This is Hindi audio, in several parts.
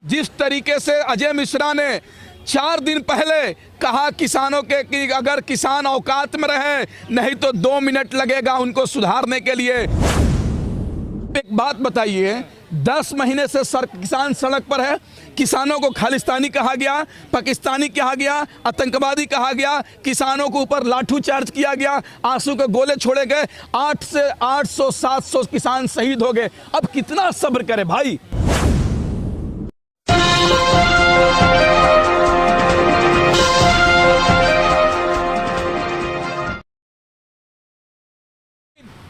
जिस तरीके से अजय मिश्रा ने 4 दिन पहले कहा किसानों के कि अगर किसान औकात में रहे नहीं तो 2 मिनट लगेगा उनको सुधारने के लिए। एक बात बताइए, 10 महीने से किसान सड़क पर है, किसानों को खालिस्तानी कहा गया, पाकिस्तानी कहा गया, आतंकवादी कहा गया, किसानों के ऊपर लाठीचार्ज किया गया, आंसू के गोले छोड़े गए, 800-700 किसान शहीद हो गए। अब कितना सब्र करे भाई।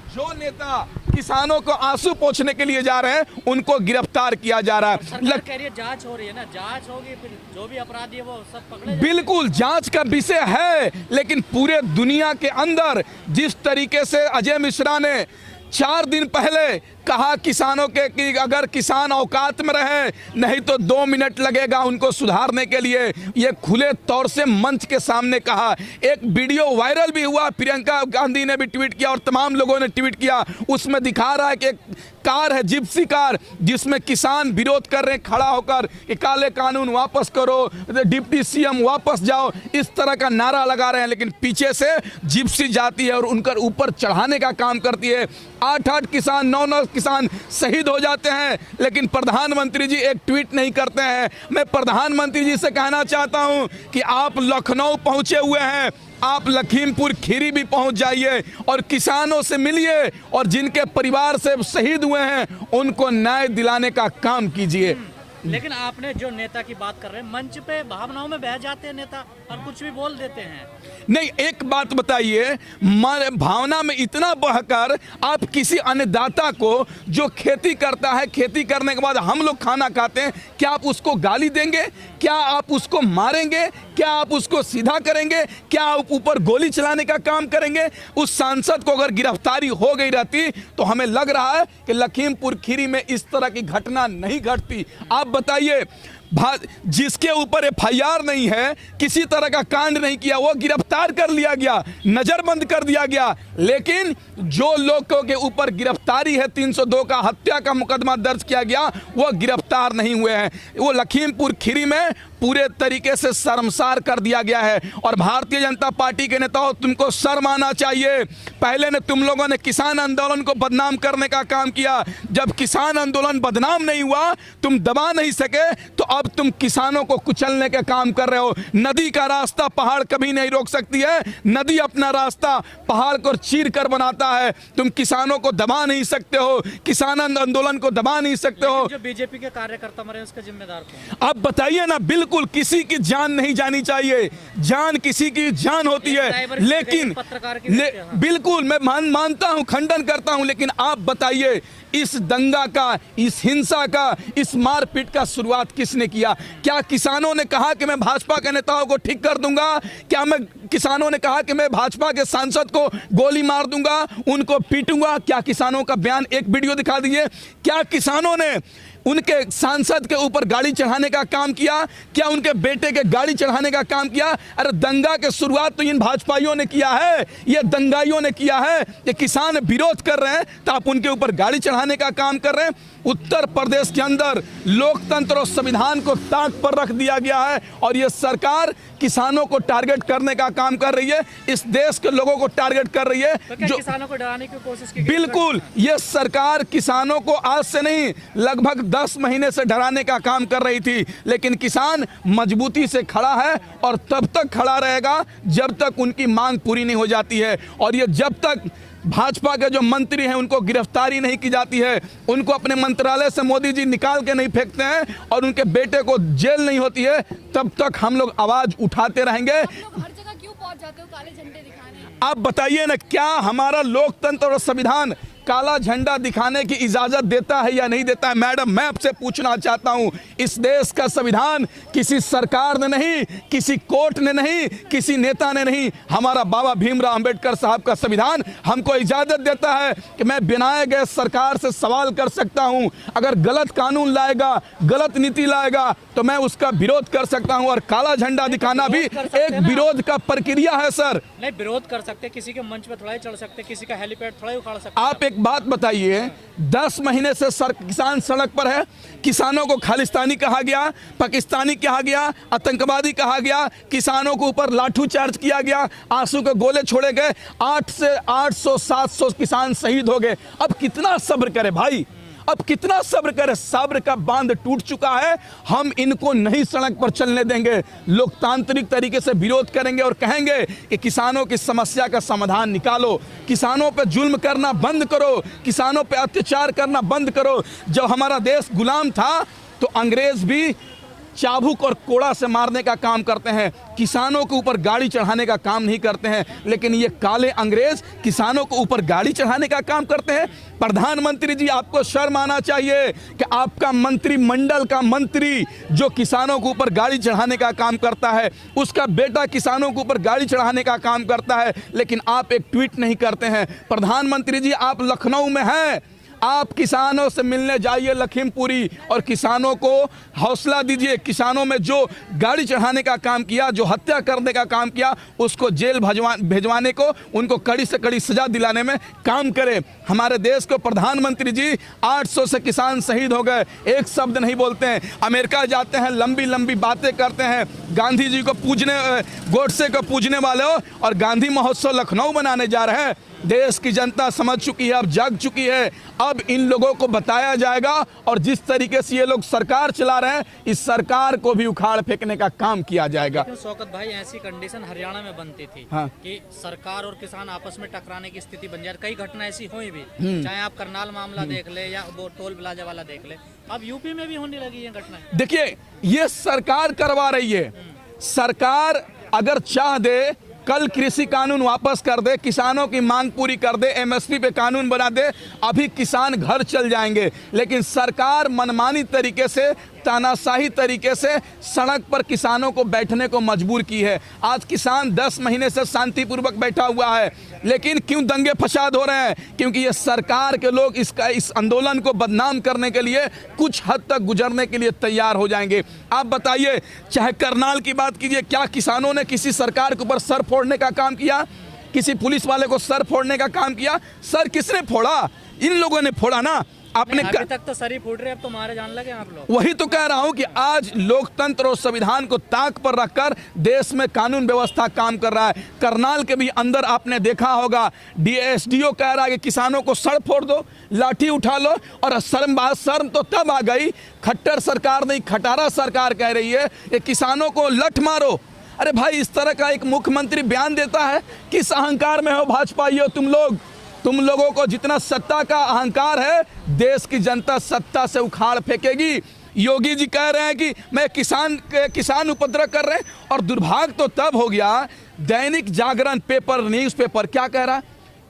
जो नेता किसानों को आंसू पोंछने के लिए जा रहे हैं उनको गिरफ्तार किया जा रहा है। सरकार कह रही है जांच हो रही है ना, जांच होगी फिर जो भी अपराधी है वो सब पकड़े। बिल्कुल जांच का विषय है, लेकिन पूरे दुनिया के अंदर जिस तरीके से अजय मिश्रा ने 4 दिन पहले कहा किसानों के कि अगर किसान औकात में रहे नहीं तो 2 मिनट लगेगा उनको सुधारने के लिए, ये खुले तौर से मंच के सामने कहा। एक वीडियो वायरल भी हुआ, प्रियंका गांधी ने भी ट्वीट किया और तमाम लोगों ने ट्वीट किया। उसमें दिखा रहा है कि एक कार है, जिप्सी कार, जिसमें किसान विरोध कर रहे हैं खड़ा होकर कि काले कानून वापस करो, डिप्टी सीएम वापस जाओ, इस तरह का नारा लगा रहे हैं। लेकिन पीछे से जिप्सी जाती है और उनका ऊपर चढ़ाने का काम करती है। 8-8 किसान 9-9 किसान शहीद हो जाते हैं, लेकिन प्रधानमंत्री जी एक ट्वीट नहीं करते हैं। मैं प्रधानमंत्री जी से कहना चाहता हूं कि आप लखनऊ पहुंचे हुए हैं, आप लखीमपुर खीरी भी पहुंच जाइए और किसानों से मिलिए और जिनके परिवार से शहीद हुए हैं उनको न्याय दिलाने का काम कीजिए। लेकिन आपने जो नेता की बात कर रहे हैं, मंच पे भावनाओं में बह जाते हैं नेता और कुछ भी बोल देते हैं। नहीं, एक बात बताइए, भावना में इतना बहकर आप किसी अन्नदाता को जो खेती करता है, खेती करने के बाद हम लोग खाना खाते हैं, क्या आप उसको गाली देंगे? क्या आप उसको मारेंगे? क्या आप उसको सीधा करेंगे? क्या आप ऊपर गोली चलाने का काम करेंगे? उस सांसद को अगर गिरफ्तारी हो गई रहती तो हमें लग रहा है कि लखीमपुर खीरी में इस तरह की घटना नहीं घटती। आप बताइए, जिसके ऊपर एफआईआर नहीं है, किसी तरह का कांड नहीं किया, वो गिरफ्तार कर लिया गया, नजरबंद कर दिया गया। लेकिन जो लोगों के ऊपर गिरफ्तारी है, 302 का हत्या का मुकदमा दर्ज किया गया, वो गिरफ्तार नहीं हुए हैं। वो लखीमपुर खीरी में पूरे तरीके से शर्मसार कर दिया गया है। और भारतीय जनता पार्टी के नेताओं, तुमको शर्म आना चाहिए। पहले ने तुम लोगों ने किसान आंदोलन को बदनाम करने का काम किया, जब किसान आंदोलन बदनाम नहीं हुआ, तुम दबा नहीं सके, तो अब तुम किसानों को कुचलने का काम कर रहे हो। नदी का रास्ता पहाड़ कभी नहीं रोक सकती है, नदी अपना रास्ता पहाड़ को चीर कर बनाता है। तुम किसानों को दबा नहीं सकते हो, किसान आंदोलन को दबा नहीं सकते हो। जो बीजेपी के कार्यकर्ता मरे उसका जिम्मेदार कौन? आप बताइए ना। बिल्कुल किसी की जान नहीं जानी चाहिए, जान किसी की जान होती है, लेकिन बिल्कुल मैं मानता हूं, खंडन करता हूं, लेकिन आप बताइए इस दंगा का, इस हिंसा का, इस मारपीट का शुरुआत किसने किया? क्या किसानों ने कहा कि मैं भाजपा के नेताओं को ठीक कर दूंगा? क्या किसानों ने कहा कि मैं भाजपा के सांसद को गोली मार दूंगा, उनको पीटूंगा? क्या किसानों का बयान, एक वीडियो दिखा दीजिए। क्या किसानों ने उनके सांसद के ऊपर गाड़ी चढ़ाने का काम किया? क्या उनके बेटे के गाड़ी चढ़ाने का काम किया? अरे दंगा की शुरुआत तो इन भाजपाइयों ने किया है, ये दंगाइयों ने किया है। ये किसान विरोध कर रहे हैं तो आप उनके ऊपर गाड़ी चढ़ाने का काम कर रहे हैं। उत्तर प्रदेश के अंदर लोकतंत्र और संविधान को ताक पर रख दिया गया है और ये सरकार किसानों को टारगेट करने का काम कर रही है, इस देश के लोगों को टारगेट कर रही है। तो क्या जो किसानों को डराने की कोशिश की? बिल्कुल, ये सरकार किसानों को आज से नहीं, लगभग 10 महीने से डराने का काम कर रही थी। लेकिन किसान मजबूती से खड़ा है और तब तक खड़ा रहेगा जब तक उनकी मांग पूरी नहीं हो जाती है। और ये जब तक भाजपा के जो मंत्री हैं उनको गिरफ्तारी नहीं की जाती है, उनको अपने मंत्रालय से मोदी जी निकाल के नहीं फेंकते हैं और उनके बेटे को जेल नहीं होती है, तब तक हम लोग आवाज उठाते रहेंगे। हर जगह क्यों पहुंच जाते हो काले झंडे दिखाने? आप बताइए ना, क्या हमारा लोकतंत्र और संविधान काला झंडा दिखाने की इजाजत देता है या नहीं देता है? मैडम, मैं आपसे पूछना चाहता हूं, इस देश का संविधान किसी सरकार ने नहीं, किसी कोर्ट ने नहीं, किसी नेता ने नहीं, हमारा बाबा भीमराव अंबेडकर साहब का संविधान हमको इजाजत देता है कि मैं बनाए गए सरकार से सवाल कर सकता हूं। अगर गलत कानून लाएगा, गलत नीति लाएगा तो मैं उसका विरोध कर सकता हूं। और काला झंडा दिखाना भी एक विरोध का प्रक्रिया है सर। नहीं, विरोध कर सकते, किसी के मंच पे थोड़ा ही चढ़ सकते, किसी का हेलीपैड थोड़ा ही उखाड़ सकते। आप एक एक बात बताइए, 10 महीने से किसान सड़क पर है, किसानों को खालिस्तानी कहा गया, पाकिस्तानी कहा गया, आतंकवादी कहा गया, किसानों के ऊपर लाठीचार्ज किया गया, आंसू के गोले छोड़े गए, 800-700 किसान शहीद हो गए। अब कितना सब्र करे भाई, अब कितना सब्र करे? सब्र का बांध टूट चुका है। हम इनको नहीं सड़क पर चलने देंगे, लोकतांत्रिक तरीके से विरोध करेंगे और कहेंगे कि किसानों की समस्या का समाधान निकालो, किसानों पे जुल्म करना बंद करो, किसानों पे अत्याचार करना बंद करो। जब हमारा देश गुलाम था तो अंग्रेज भी चाबुक और कोड़ा से मारने का काम करते हैं, किसानों के ऊपर गाड़ी चढ़ाने का काम नहीं करते हैं। लेकिन ये काले अंग्रेज किसानों के ऊपर गाड़ी चढ़ाने का काम करते हैं। प्रधानमंत्री जी, आपको शर्म आना चाहिए कि आपका मंत्रिमंडल का मंत्री जो किसानों के ऊपर गाड़ी चढ़ाने का काम करता है, उसका बेटा किसानों के ऊपर गाड़ी चढ़ाने का काम करता है, लेकिन आप एक ट्वीट नहीं करते हैं। प्रधानमंत्री जी, आप लखनऊ में हैं, आप किसानों से मिलने जाइए लखीमपुरी और किसानों को हौसला दीजिए। किसानों में जो गाड़ी चढ़ाने का काम किया, जो हत्या करने का काम किया, उसको जेल भेजवाने को, उनको कड़ी से कड़ी सजा दिलाने में काम करें। हमारे देश को प्रधानमंत्री जी 800 से किसान शहीद हो गए, एक शब्द नहीं बोलते हैं। अमेरिका जाते हैं, लंबी लंबी बातें करते हैं, गांधी जी को पूजने, गोडसे को पूजने वाले हो, और गांधी महोत्सव लखनऊ बनाने जा रहे हैं। देश की जनता समझ चुकी है, अब जाग चुकी है। अब इन लोगों को बताया जाएगा, और जिस तरीके से ये लोग सरकार चला रहे हैं, इस सरकार को भी उखाड़ फेंकने का काम किया जाएगा। शौकत भाई, ऐसी कंडीशन हरियाणा में बनती थी कि सरकार और किसान आपस में टकराने की स्थिति बन जाए। कई घटना ऐसी हुई भी, चाहे आप करनाल मामला देख ले या वो टोल प्लाजा वाला देख ले। अब यूपी में भी होने लगी है घटनाएं। देखिए, ये सरकार करवा रही है। सरकार अगर चाह दे, कल कृषि कानून वापस कर दे, किसानों की मांग पूरी कर दे, एमएसपी पे कानून बना दे, अभी किसान घर चल जाएंगे। लेकिन सरकार मनमानी तरीके से, तानाशाही तरीके से सड़क पर किसानों को बैठने को मजबूर की है। आज किसान 10 महीने से शांतिपूर्वक बैठा हुआ है, लेकिन क्यों दंगे फसाद हो रहे हैं? क्योंकि ये सरकार के लोग इस आंदोलन को बदनाम करने के लिए कुछ हद तक गुजरने के लिए तैयार हो जाएंगे। आप बताइए, चाहे करनाल की बात कीजिए, क्या किसानों ने किसी सरकार के ऊपर सर फोड़ने का काम किया? किसी पुलिस वाले को सर फोड़ने का काम किया? सर किसने फोड़ा? इन लोगों ने फोड़ा ना। आपने अभी तक तो सर ही फूट रहे, अब तो मारे जान लगे आप लोग। वही तो कह रहा हूं कि आज लोकतंत्र और संविधान को ताक पर रखकर देश में कानून व्यवस्था काम कर रहा है। करनाल के भी अंदर आपने देखा होगा, डीएसडीओ कह रहा है कि किसानों को सर फोड़ दो, लाठी उठा लो, और शर्म तो तब आ गई, खट्टर सरकार नहीं, खटारा सरकार कह रही है कि किसानों को लठ मारो। अरे भाई, इस तरह का एक मुख्यमंत्री बयान देता है? किस अहंकार में हो भाजपाइयों तुम लोग? तुम लोगों को जितना सत्ता का अहंकार है, देश की जनता सत्ता से उखाड़ फेंकेगी। योगी जी कह रहे हैं कि मैं किसान उपद्रव कर रहे हैं, और दुर्भाग्य तो तब हो गया, दैनिक जागरण पेपर, न्यूज़पेपर क्या कह रहा है?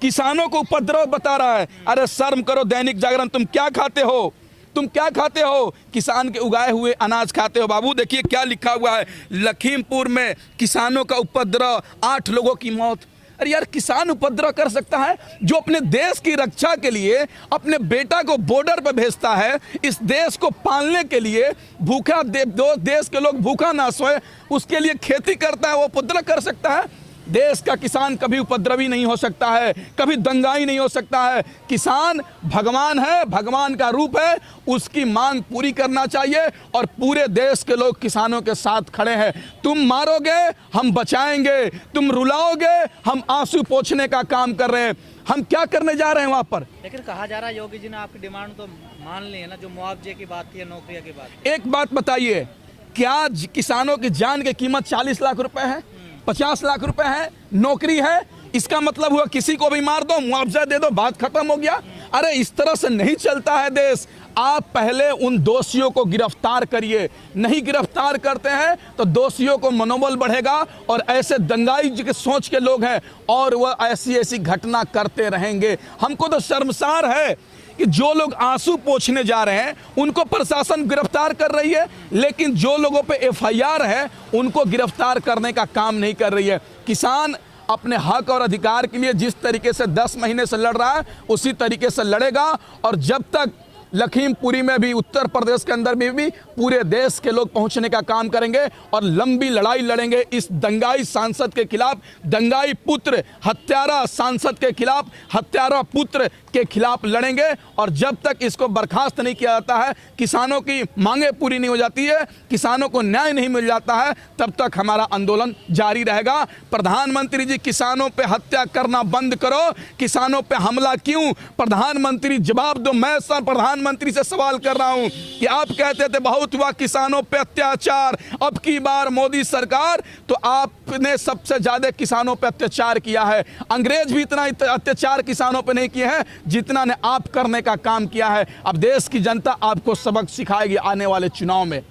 किसानों को उपद्रव बता रहा है। अरे शर्म करो दैनिक जागरण, तुम क्या खाते हो? तुम क्या खाते हो? किसान के उगाए हुए अनाज खाते हो। बाबू देखिए क्या लिखा हुआ है, लखीमपुर में किसानों का उपद्रव, 8 लोगों की मौत। अरे यार, किसान उपद्रव कर सकता है जो अपने देश की रक्षा के लिए अपने बेटा को बॉर्डर पर भेजता है, इस देश को पालने के लिए, भूखा देश के लोग भूखा ना सोए उसके लिए खेती करता है, वो उपद्रव कर सकता है? देश का किसान कभी उपद्रवी नहीं हो सकता है, कभी दंगाई नहीं हो सकता है। किसान भगवान है, भगवान का रूप है, उसकी मांग पूरी करना चाहिए, और पूरे देश के लोग किसानों के साथ खड़े हैं। तुम मारोगे, हम बचाएंगे, तुम रुलाओगे, हम आंसू पोंछने का काम कर रहे हैं। हम क्या करने जा रहे हैं वहां पर? लेकिन कहा जा रहा है योगी जी ने आपकी डिमांड तो मान ली है ना, जो मुआवजे की बात थी, नौकरियों की बात। एक बात बताइए, क्या किसानों की जान की कीमत 40 लाख रुपए है, 50 लाख रुपए है, नौकरी है? इसका मतलब हुआ किसी को भी मार दो, मुआवजा दे दो, बात खत्म हो गया? अरे इस तरह से नहीं चलता है देश। आप पहले उन दोषियों को गिरफ्तार करिए, नहीं गिरफ्तार करते हैं तो दोषियों को मनोबल बढ़ेगा, और ऐसे दंगाई के सोच के लोग हैं और वह ऐसी घटना करते रहेंगे। हमको तो शर्मसार है कि जो लोग आंसू पोंछने जा रहे हैं उनको प्रशासन गिरफ्तार कर रही है, लेकिन जो लोगों पे एफआईआर है उनको गिरफ्तार करने का काम नहीं कर रही है। किसान अपने हक और अधिकार के लिए जिस तरीके से 10 महीने से लड़ रहा है, उसी तरीके से लड़ेगा, और जब तक लखीमपुरी में भी, उत्तर प्रदेश के अंदर में भी पूरे देश के लोग पहुंचने का काम करेंगे और लंबी लड़ाई लड़ेंगे इस दंगाई सांसद के खिलाफ, दंगाई पुत्र, हत्यारा सांसद के खिलाफ, हत्यारा पुत्र के खिलाफ लड़ेंगे। और जब तक इसको बर्खास्त नहीं किया जाता है, किसानों की मांगें पूरी नहीं हो जाती है, किसानों को न्याय नहीं मिल जाता है, तब तक हमारा आंदोलन जारी रहेगा। प्रधानमंत्री जी, किसानों पे हत्या करना बंद करो, किसानों पे हमला क्यों? प्रधानमंत्री जवाब दो। मैं प्रधानमंत्री से सवाल कर रहा हूं कि आप कहते थे बहुत हुआ किसानों पे अत्याचार, अब की बार मोदी सरकार, तो आपने सबसे ज्यादा किसानों पे अत्याचार किया है। अंग्रेज भी इतना अत्याचार किसानों पे नहीं किए हैं जितना ने आप करने का काम किया है। अब देश की जनता आपको सबक सिखाएगी आने वाले चुनाव में।